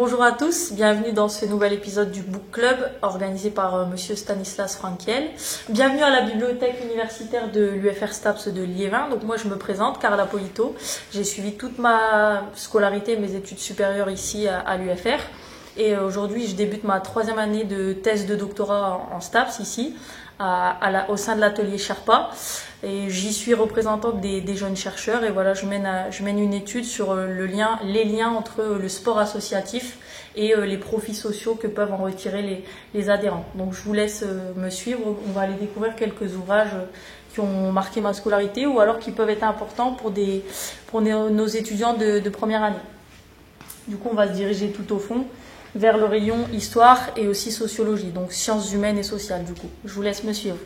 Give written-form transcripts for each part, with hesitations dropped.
Bonjour à tous, bienvenue dans ce nouvel épisode du Book Club organisé par Monsieur Stanislas Frankiel. Bienvenue à la bibliothèque universitaire de l'UFR STAPS de Liévin. Donc moi je me présente, Carla Polito. J'ai suivi toute ma scolarité, mes études supérieures ici à l'UFR. Et aujourd'hui je débute ma 3e année de thèse de doctorat en STAPS ici, au sein de l'atelier Sherpa. Et j'y suis représentante des jeunes chercheurs et voilà, je mène une étude sur les liens entre le sport associatif et les profits sociaux que peuvent en retirer les adhérents. Donc je vous laisse me suivre, on va aller découvrir quelques ouvrages qui ont marqué ma scolarité ou alors qui peuvent être importants pour nos étudiants de première année. Du coup, on va se diriger tout au fond vers le rayon histoire et aussi sociologie, donc sciences humaines et sociales du coup. Je vous laisse me suivre.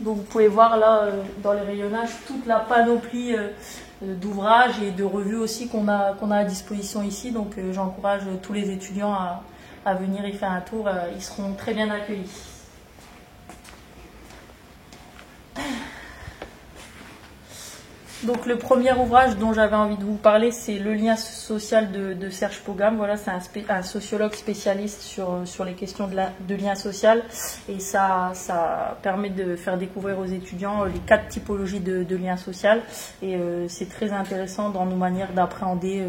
Donc vous pouvez voir là dans les rayonnages toute la panoplie d'ouvrages et de revues aussi qu'on a à disposition ici. Donc j'encourage tous les étudiants à venir y faire un tour, ils seront très bien accueillis. Donc le premier ouvrage dont j'avais envie de vous parler, c'est Le lien social de Serge Pogam. Voilà, c'est un sociologue spécialiste sur les questions de lien social et ça permet de faire découvrir aux étudiants les 4 typologies de lien social et c'est très intéressant dans nos manières d'appréhender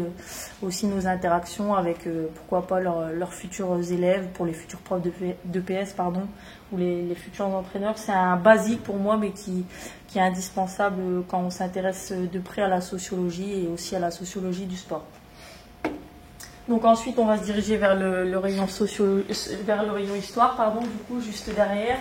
aussi nos interactions avec pourquoi pas leurs futurs élèves, pour les futurs profs de PS pardon, ou les futurs entraîneurs. C'est un basique pour moi mais qui est indispensable quand on s'intéresse de près à la sociologie et aussi à la sociologie du sport. Donc ensuite, on va se diriger vers le rayon histoire, pardon, du coup, juste derrière.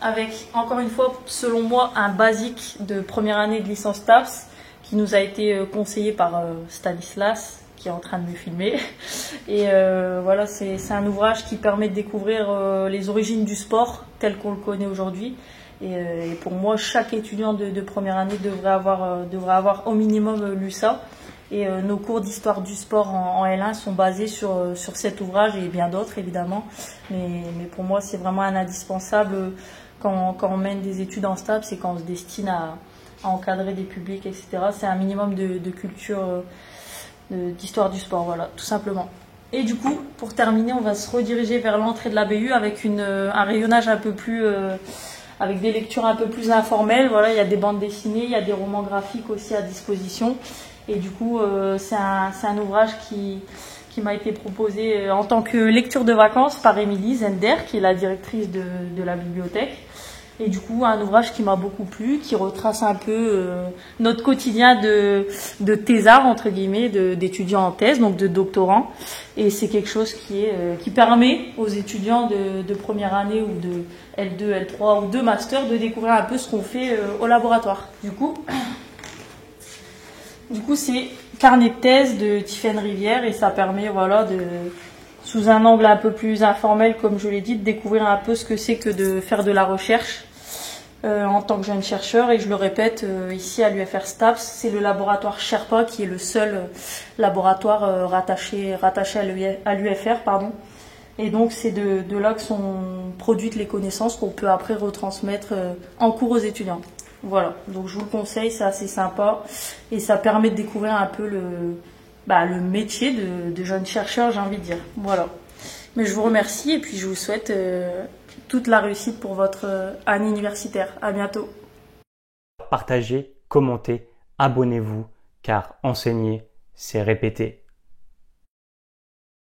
Avec, encore une fois, selon moi, un basique de première année de licence TAPS qui nous a été conseillé par Stanislas, qui est en train de me filmer. Et voilà, c'est un ouvrage qui permet de découvrir les origines du sport tel qu'on le connaît aujourd'hui. Et pour moi, chaque étudiant de première année devrait avoir au minimum lu ça. Et nos cours d'histoire du sport en L1 sont basés sur cet ouvrage et bien d'autres évidemment. Mais pour moi, c'est vraiment un indispensable quand on mène des études en STAPS et quand on se destine à encadrer des publics, etc. C'est un minimum de culture d'histoire du sport, voilà, tout simplement. Et du coup, pour terminer, on va se rediriger vers l'entrée de la BU avec un rayonnage un peu plus, avec des lectures un peu plus informelles. Voilà, il y a des bandes dessinées, il y a des romans graphiques aussi à disposition. Et du coup, c'est un ouvrage qui m'a été proposé en tant que lecture de vacances par Émilie Zender, qui est la directrice de la bibliothèque. Et du coup, un ouvrage qui m'a beaucoup plu, qui retrace un peu notre quotidien de thésard, entre guillemets, d'étudiants en thèse, donc de doctorants. Et c'est quelque chose qui permet aux étudiants de première année ou de L2, L3 ou de master de découvrir un peu ce qu'on fait au laboratoire. Du coup, c'est Carnet de thèse de Tiffaine Rivière et ça permet, voilà, sous un angle un peu plus informel, comme je l'ai dit, de découvrir un peu ce que c'est que de faire de la recherche en tant que jeune chercheur. Et je le répète, ici à l'UFR STAPS, c'est le laboratoire Sherpa qui est le seul laboratoire rattaché à l'UFR, pardon. Et donc c'est de là que sont produites les connaissances qu'on peut après retransmettre en cours aux étudiants. Voilà, donc je vous le conseille, c'est assez sympa et ça permet de découvrir un peu le métier de jeune chercheur, j'ai envie de dire. Voilà. Mais je vous remercie et puis je vous souhaite toute la réussite pour votre année universitaire. À bientôt. Partagez, commentez, abonnez-vous, car enseigner, c'est répéter.